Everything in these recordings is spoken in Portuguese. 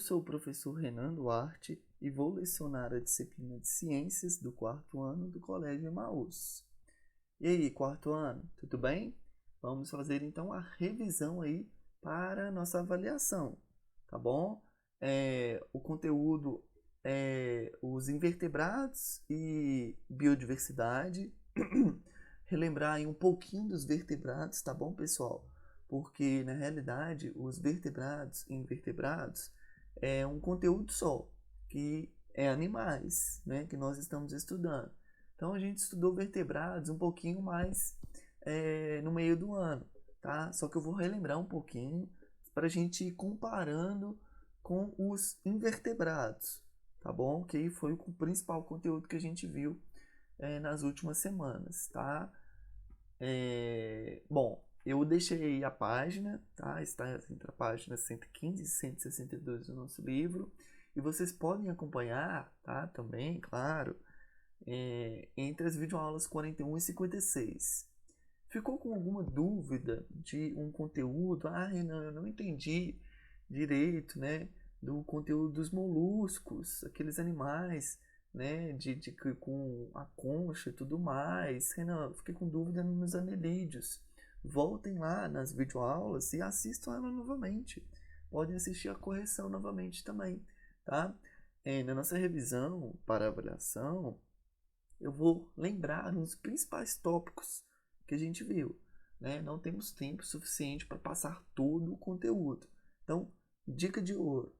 sou o professor Renan Duarte e vou lecionar a disciplina de Ciências do quarto ano do Colégio Emaús. E aí, quarto ano, tudo bem? Vamos fazer então a revisão aí para a nossa avaliação, tá bom? O conteúdo é os invertebrados e biodiversidade. Relembrar aí um pouquinho dos vertebrados, tá bom, pessoal? Porque na realidade os vertebrados e invertebrados é um conteúdo só, que é animais, né, que nós estamos estudando. Então a gente estudou vertebrados um pouquinho mais no meio do ano, tá? Só que eu vou relembrar um pouquinho para a gente ir comparando com os invertebrados, tá bom? Que foi o principal conteúdo que a gente viu nas últimas semanas, tá? Bom, eu deixei a página, tá? Está entre a página 115 e 162 do nosso livro. E vocês podem acompanhar, tá? Também, claro, entre as videoaulas 41 e 56. Ficou com alguma dúvida de um conteúdo? Ah, Renan, eu não entendi direito, né? Do conteúdo dos moluscos, aqueles animais, né? Com a concha e tudo mais. Renan, fiquei com dúvida nos anelídeos. Voltem lá nas videoaulas e assistam ela novamente. Podem assistir a correção novamente também, tá? Na nossa revisão para avaliação, eu vou lembrar os principais tópicos que a gente viu, né? Não temos tempo suficiente para passar todo o conteúdo. Então, dica de ouro: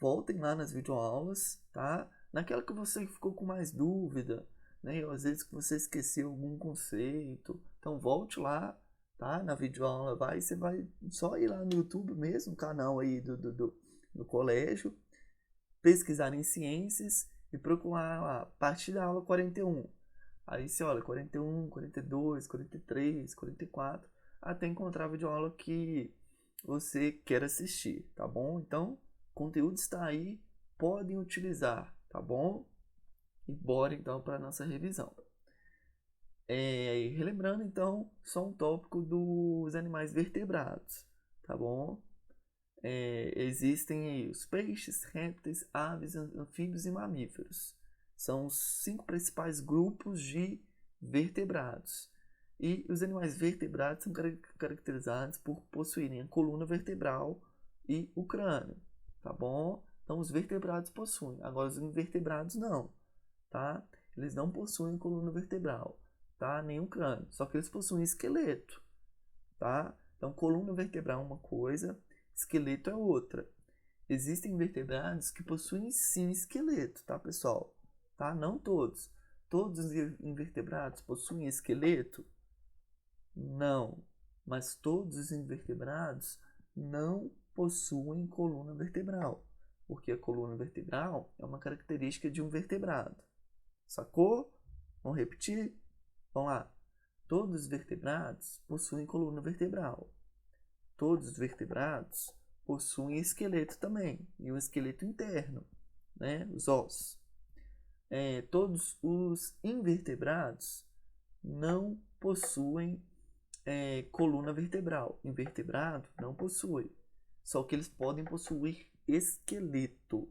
voltem lá nas videoaulas, tá? Naquela que você ficou com mais dúvida, né? Ou às vezes que você esqueceu algum conceito. Então, volte lá, tá? Na videoaula, você vai só ir lá no YouTube mesmo, canal aí do colégio, pesquisar em ciências e procurar lá, a partir da aula 41. Aí você olha 41, 42, 43, 44, até encontrar a videoaula que você quer assistir, tá bom? Então, o conteúdo está aí, podem utilizar, tá bom? E bora então para a nossa revisão. Relembrando então, só um tópico dos animais vertebrados, tá bom? Existem aí os peixes, répteis, aves, anfíbios e mamíferos. São os 5 principais grupos de vertebrados. E os animais vertebrados são caracterizados por possuírem a coluna vertebral e o crânio, tá bom? Então os vertebrados possuem, agora os invertebrados não, tá? Eles não possuem coluna vertebral, tá? Nem o crânio, só que eles possuem esqueleto, tá? Então coluna vertebral é uma coisa, esqueleto é outra. Existem vertebrados que possuem sim esqueleto, tá, pessoal? Tá? Não todos. Todos os invertebrados possuem esqueleto? Não. Mas todos os invertebrados não possuem coluna vertebral, porque a coluna vertebral é uma característica de um vertebrado. Sacou? Vamos repetir? Vamos lá. Todos os vertebrados possuem coluna vertebral. Todos os vertebrados possuem esqueleto também, e um esqueleto interno, né? Os ossos. Todos os invertebrados não possuem coluna vertebral. Invertebrado não possui. Só que eles podem possuir esqueleto,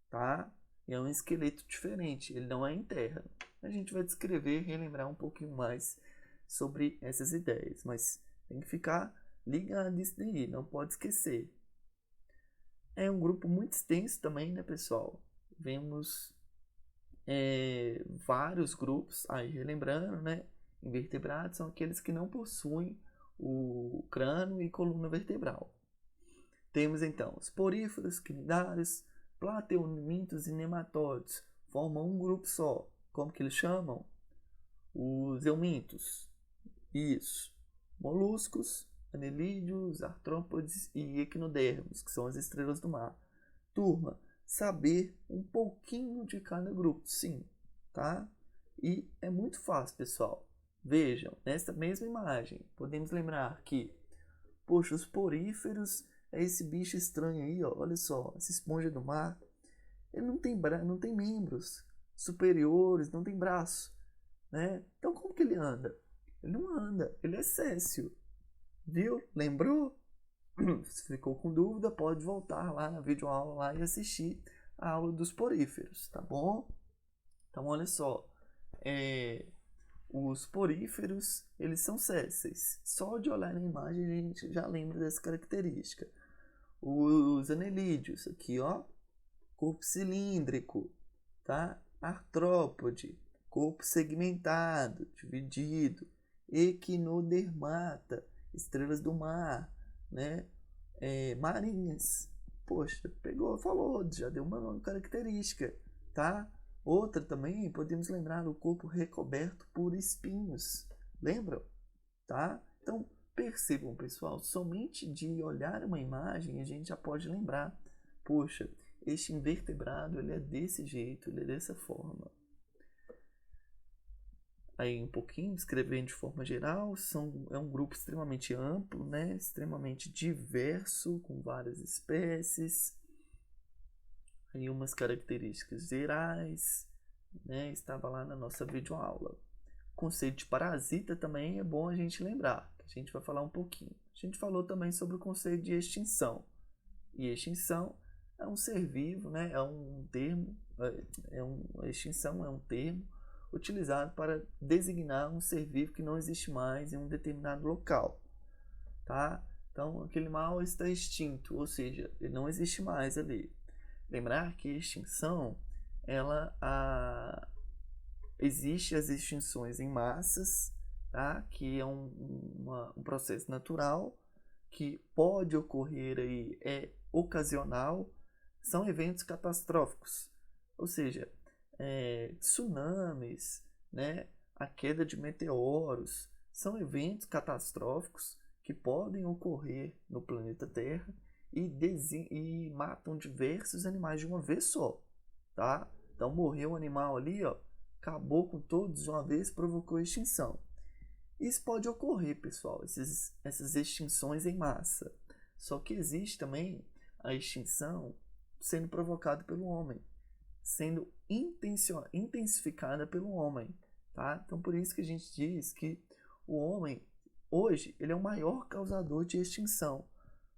tá? E é um esqueleto diferente, ele não é interno. A gente vai descrever e relembrar um pouquinho mais sobre essas ideias, mas tem que ficar ligado nisso daí, não pode esquecer. É um grupo muito extenso também, né, pessoal? Vemos vários grupos, aí relembrando, né? Invertebrados são aqueles que não possuem o crânio e coluna vertebral. Temos então os poríferos, quinidários, plateumintos e nematóides. Formam um grupo só. Como que eles chamam? Os eumintos. Isso. Moluscos, anelídeos, artrópodes e equinodermos, que são as estrelas do mar. Turma, saber um pouquinho de cada grupo, sim, tá? E é muito fácil, pessoal. Vejam, nesta mesma imagem, podemos lembrar que, poxa, os poríferos é esse bicho estranho aí, ó, olha só, essa esponja do mar. Ele não tem membros superiores, não tem braço, né? Então como que ele anda? Ele não anda, ele é séssil. Viu? Lembrou? Se ficou com dúvida, pode voltar lá na videoaula lá e assistir a aula dos poríferos, tá bom? Então, olha só, os poríferos, eles são sésseis. Só de olhar na imagem a gente já lembra dessa característica. Os anelídeos, aqui ó, corpo cilíndrico, tá? Artrópode, corpo segmentado, dividido, equinodermata, estrelas do mar, né? Marinhas. Poxa, pegou, falou, já deu uma característica, tá? Outra também, podemos lembrar o corpo recoberto por espinhos. Lembram? Tá? Então, percebam, pessoal, somente de olhar uma imagem a gente já pode lembrar. Poxa, este invertebrado ele é desse jeito, ele é dessa forma. Aí um pouquinho, descrevendo de forma geral, é um grupo extremamente amplo, né? Extremamente diverso, com várias espécies. Aí umas características gerais, né? Estava lá na nossa videoaula. O conceito de parasita também é bom a gente lembrar, que a gente vai falar um pouquinho. A gente falou também sobre o conceito de extinção. E extinção é um ser vivo, né? É um termo, extinção é um termo utilizado para designar um ser vivo que não existe mais em um determinado local, tá? Então, aquele mal está extinto, ou seja, ele não existe mais ali. Lembrar que extinção, existe as extinções em massas, tá? Que é um processo natural que pode ocorrer aí, ocasional, são eventos catastróficos, ou seja, tsunamis, né? A queda de meteoros, são eventos catastróficos que podem ocorrer no planeta Terra e matam diversos animais de uma vez só, tá? Então morreu um animal ali, ó, acabou com todos de uma vez, provocou extinção. Isso pode ocorrer, pessoal, essas extinções em massa. Só que existe também a extinção sendo provocada pelo homem, sendo intensificada pelo homem, tá? Então por isso que a gente diz que o homem hoje ele é o maior causador de extinção,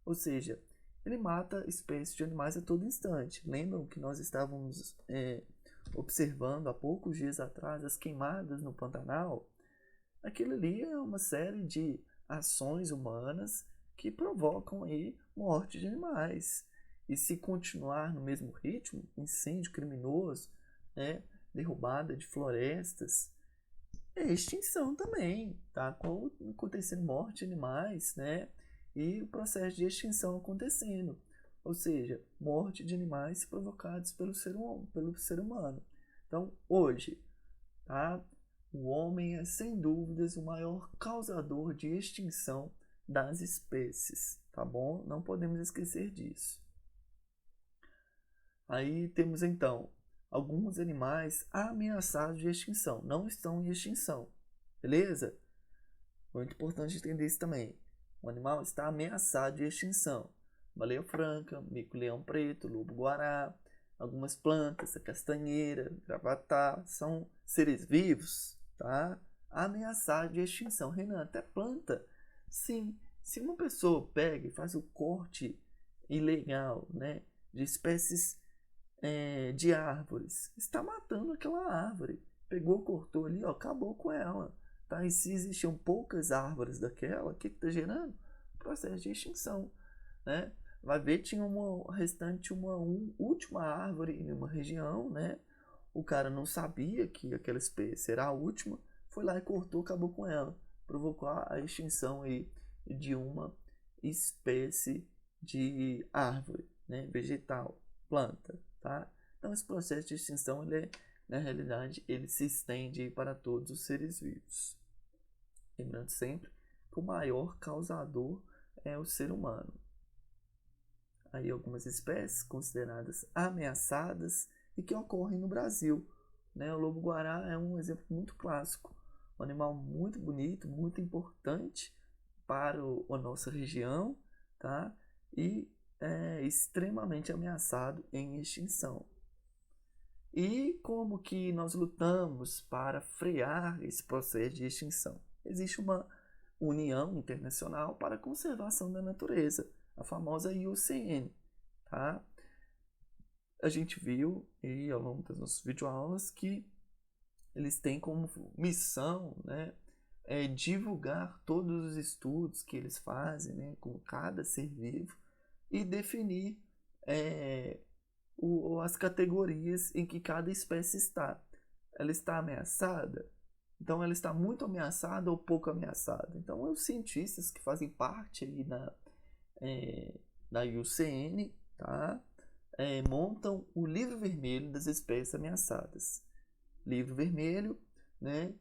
ou seja, ele mata espécies de animais a todo instante. Lembram que nós estávamos observando há poucos dias atrás as queimadas no Pantanal? Aquilo ali é uma série de ações humanas que provocam aí morte de animais. E se continuar no mesmo ritmo, incêndio criminoso, né, derrubada de florestas, é extinção também, tá? Acontecendo morte de animais, né? E o processo de extinção acontecendo. Ou seja, morte de animais provocados pelo ser humano. Então, hoje, tá? O homem é, sem dúvidas, o maior causador de extinção das espécies, tá bom? Não podemos esquecer disso. Aí temos, então, alguns animais ameaçados de extinção. Não estão em extinção, beleza? Muito importante entender isso também. O animal está ameaçado de extinção. Baleia franca, mico-leão preto, lobo-guará, algumas plantas, a castanheira, gravatá, são seres vivos, tá? Ameaçados de extinção. Renan, até planta? Sim. Se uma pessoa pega e faz o corte ilegal, né, de espécies de árvores, está matando aquela árvore. Pegou, cortou ali, ó, acabou com ela. Tá? E se existiam poucas árvores daquela, o que está gerando? Processo de extinção. Né? Vai ver, tinha uma última árvore em uma região, né? O cara não sabia que aquela espécie era a última, foi lá e cortou, acabou com ela. Provocou a extinção aí de uma espécie de árvore, né? Vegetal, planta. Tá? Então esse processo de extinção, na realidade, ele se estende para todos os seres vivos. Lembrando sempre que o maior causador é o ser humano. Aí algumas espécies consideradas ameaçadas e que ocorrem no Brasil. Né? O lobo-guará é um exemplo muito clássico. Um animal muito bonito, muito importante para a nossa região, tá? E é extremamente ameaçado em extinção. E como que nós lutamos para frear esse processo de extinção? Existe uma União Internacional para a Conservação da Natureza, a famosa IUCN, tá? A gente viu aí ao longo das nossas videoaulas que eles têm como missão, né, divulgar todos os estudos que eles fazem, né, com cada ser vivo e definir as categorias em que cada espécie está. Ela está ameaçada? Então ela está muito ameaçada ou pouco ameaçada? Então os cientistas que fazem parte aí da IUCN, tá? Montam o livro vermelho das espécies ameaçadas. Livro vermelho, né?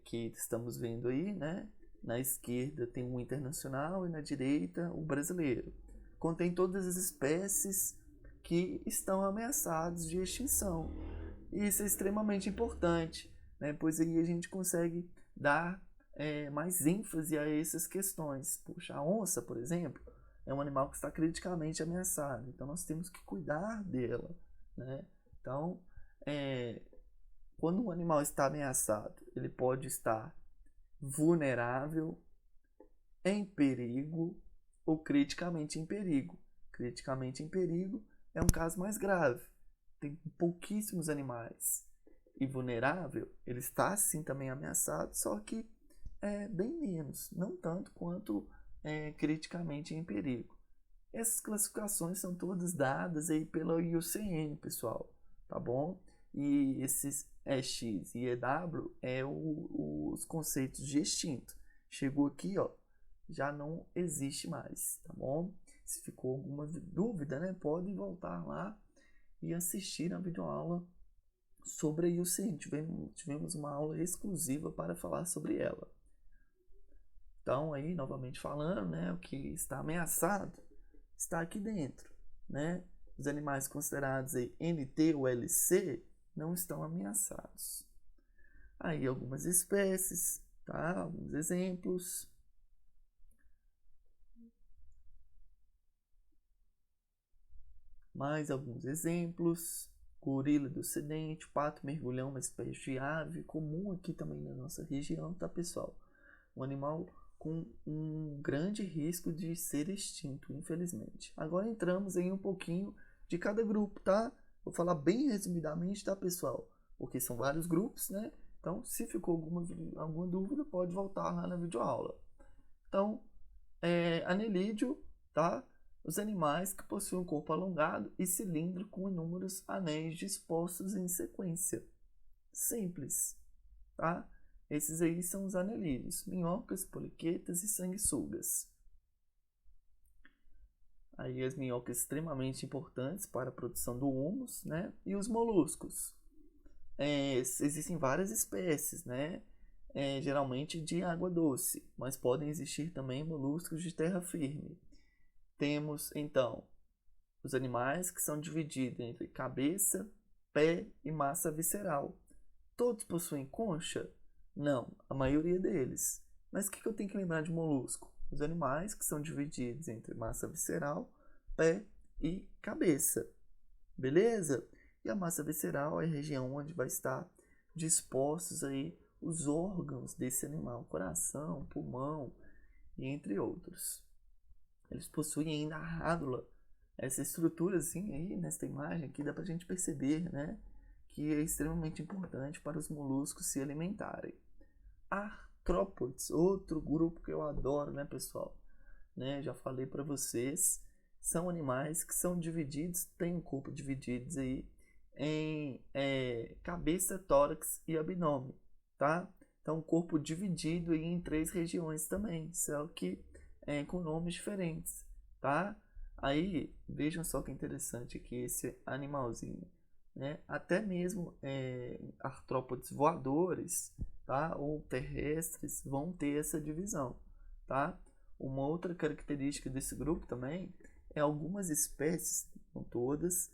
Que estamos vendo aí, né? Na esquerda tem o internacional e na direita o brasileiro. Contém todas as espécies que estão ameaçadas de extinção. E isso é extremamente importante, né? Pois aí a gente consegue dar mais ênfase a essas questões. Puxa, a onça, por exemplo, é um animal que está criticamente ameaçado, então nós temos que cuidar dela, né? Então, quando um animal está ameaçado, ele pode estar vulnerável, em perigo ou criticamente em perigo. Criticamente em perigo é um caso mais grave. Tem pouquíssimos animais. E vulnerável, ele está sim também ameaçado, só que bem menos, não tanto quanto criticamente em perigo. Essas classificações são todas dadas aí pela IUCN, pessoal, tá bom? E esses X e EW os conceitos de extinto. Chegou aqui, ó, já não existe mais, tá bom? Se ficou alguma dúvida, né, pode voltar lá e assistir a videoaula sobre a IUCN. Tivemos uma aula exclusiva para falar sobre ela. Então, aí, novamente falando, né, o que está ameaçado está aqui dentro, né? Os animais considerados aí NT ou LC não estão ameaçados. Aí algumas espécies, tá? Alguns exemplos. Mais alguns exemplos. Gorila do Ocidente, pato mergulhão, uma espécie de ave comum aqui também na nossa região, tá, pessoal? Um animal com um grande risco de ser extinto, infelizmente. Agora entramos em um pouquinho de cada grupo, tá? Vou falar bem resumidamente, tá, pessoal? Porque são vários grupos, né? Então, se ficou alguma dúvida, pode voltar lá na videoaula. Então, anelídeo, tá? Os animais que possuem um corpo alongado e cilíndrico com inúmeros anéis dispostos em sequência. Simples, tá? Esses aí são os anelídeos, minhocas, poliquetas e sanguessugas. Aí as minhocas extremamente importantes para a produção do humus, né? E os moluscos. Existem várias espécies, né? Geralmente de água doce, mas podem existir também moluscos de terra firme. Temos, então, os animais que são divididos entre cabeça, pé e massa visceral. Todos possuem concha? Não, a maioria deles. Mas o que eu tenho que lembrar de molusco? Os animais que são divididos entre massa visceral, pé e cabeça. Beleza? E a massa visceral é a região onde vai estar dispostos aí os órgãos desse animal, coração, pulmão e entre outros. Eles possuem ainda a rádula, essa estrutura assim aí nesta imagem aqui dá pra gente perceber, né, que é extremamente importante para os moluscos se alimentarem. Artrópodes, outro grupo que eu adoro, né, pessoal? Né, já falei para vocês, são animais que são divididos, têm um corpo divididos aí em cabeça, tórax e abdômen, tá? Então, corpo dividido aí em 3 regiões também, só que com nomes diferentes, tá? Aí, vejam só que interessante aqui esse animalzinho, né? Até mesmo artrópodes voadores, tá? Ou terrestres vão ter essa divisão, tá? Uma outra característica desse grupo também é algumas espécies, não todas,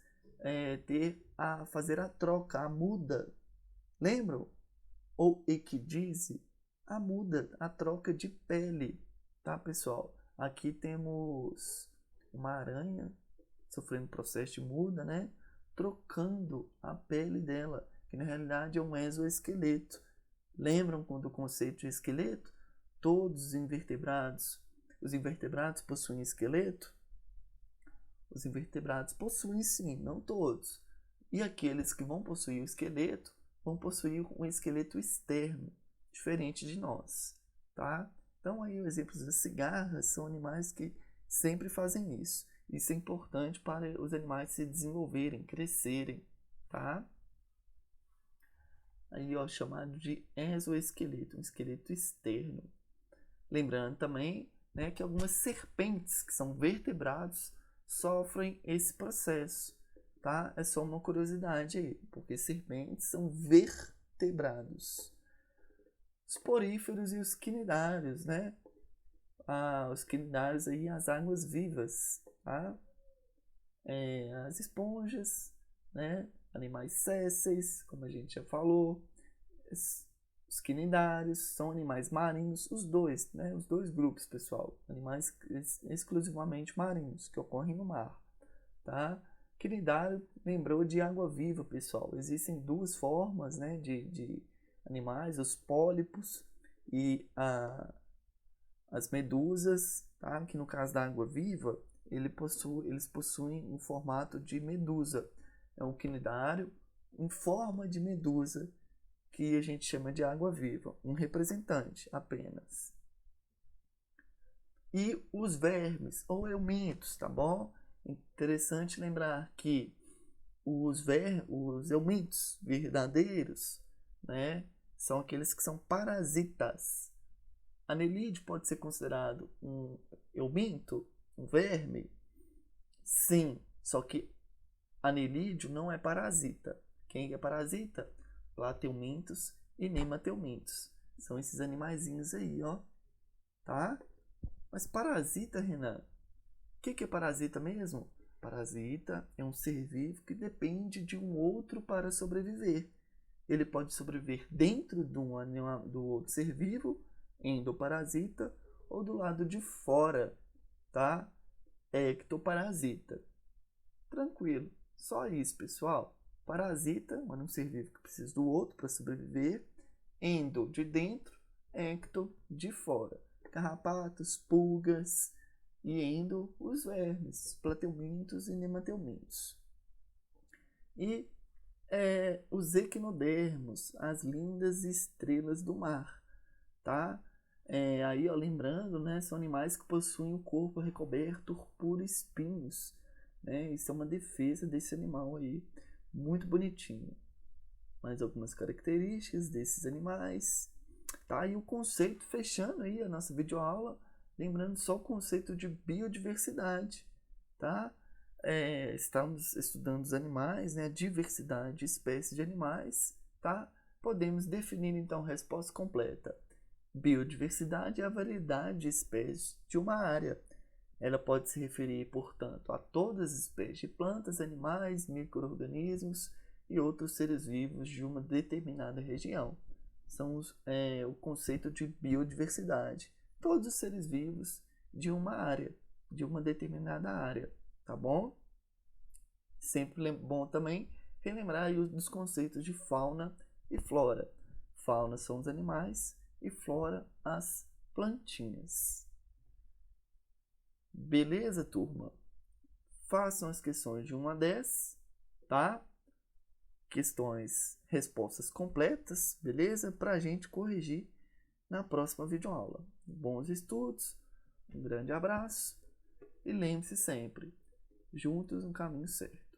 fazer a troca, a muda. Lembram? Ou equidise, a muda, a troca de pele, tá, pessoal? Aqui temos uma aranha sofrendo processo de muda, né? Trocando a pele dela, que na realidade é um exoesqueleto. Lembram do conceito de esqueleto? Todos os invertebrados os invertebrados possuem esqueleto? Os invertebrados possuem sim, não todos. E aqueles que vão possuir o esqueleto, vão possuir um esqueleto externo, diferente de nós, tá? Então aí os exemplos das cigarras são animais que sempre fazem isso. Isso é importante para os animais se desenvolverem, crescerem, tá? Aí, ó, chamado de exoesqueleto, um esqueleto externo. Lembrando também, né, que algumas serpentes, que são vertebrados, sofrem esse processo, tá? É só uma curiosidade aí, porque serpentes são vertebrados. Os poríferos e os quinidários, né? Os quinidários aí, as águas vivas, tá? As esponjas, né? Animais sésseis, como a gente já falou. Os quinidários são animais marinhos, os dois, né? Os dois grupos, pessoal. Animais exclusivamente marinhos, que ocorrem no mar, tá? Quinidário lembrou de água viva, pessoal. Existem duas formas, né, de animais, os pólipos e as medusas, tá? Que no caso da água viva, eles possuem um formato de medusa. É um quinidário em forma de medusa, que a gente chama de água viva, um representante apenas. E os vermes ou eumintos, tá bom? Interessante lembrar que os eumintos verdadeiros, né, são aqueles que são parasitas. Anelídeo pode ser considerado um euminto, um verme? Sim, só que anelídeo não é parasita. Quem é parasita? Plateumintos e nemateumintos. São esses animaizinhos aí, ó. Tá? Mas parasita, Renan? O que é parasita mesmo? Parasita é um ser vivo que depende de um outro para sobreviver. Ele pode sobreviver dentro do outro ser vivo, endoparasita, ou do lado de fora, tá? Ectoparasita. Tranquilo. Só isso, pessoal. Parasita, um ser vivo que precisa do outro para sobreviver. Endo, de dentro. Ecto, de fora. Carrapatos, pulgas. E endo, os vermes, plateumintos e nemateumintos. E os equinodermos, as lindas estrelas do mar, tá? Aí, ó, lembrando, né, são animais que possuem o corpo recoberto por espinhos, né? Isso é uma defesa desse animal aí, muito bonitinho. Mais algumas características desses animais, tá? E o conceito, fechando aí a nossa videoaula, lembrando só o conceito de biodiversidade, tá? Estamos estudando os animais, né? A diversidade de espécies de animais, tá? Podemos definir então a resposta completa. Biodiversidade é a variedade de espécies de uma área. Ela pode se referir, portanto, a todas as espécies de plantas, animais, micro-organismos e outros seres vivos de uma determinada região. São o conceito de biodiversidade. Todos os seres vivos de uma área, de uma determinada área, tá bom? Sempre bom também relembrar aí dos conceitos de fauna e flora. Fauna são os animais e flora as plantinhas. Beleza, turma? Façam as questões de 1 a 10, tá? Questões, respostas completas, beleza? Para a gente corrigir na próxima videoaula. Bons estudos, um grande abraço e lembre-se sempre, juntos no caminho certo.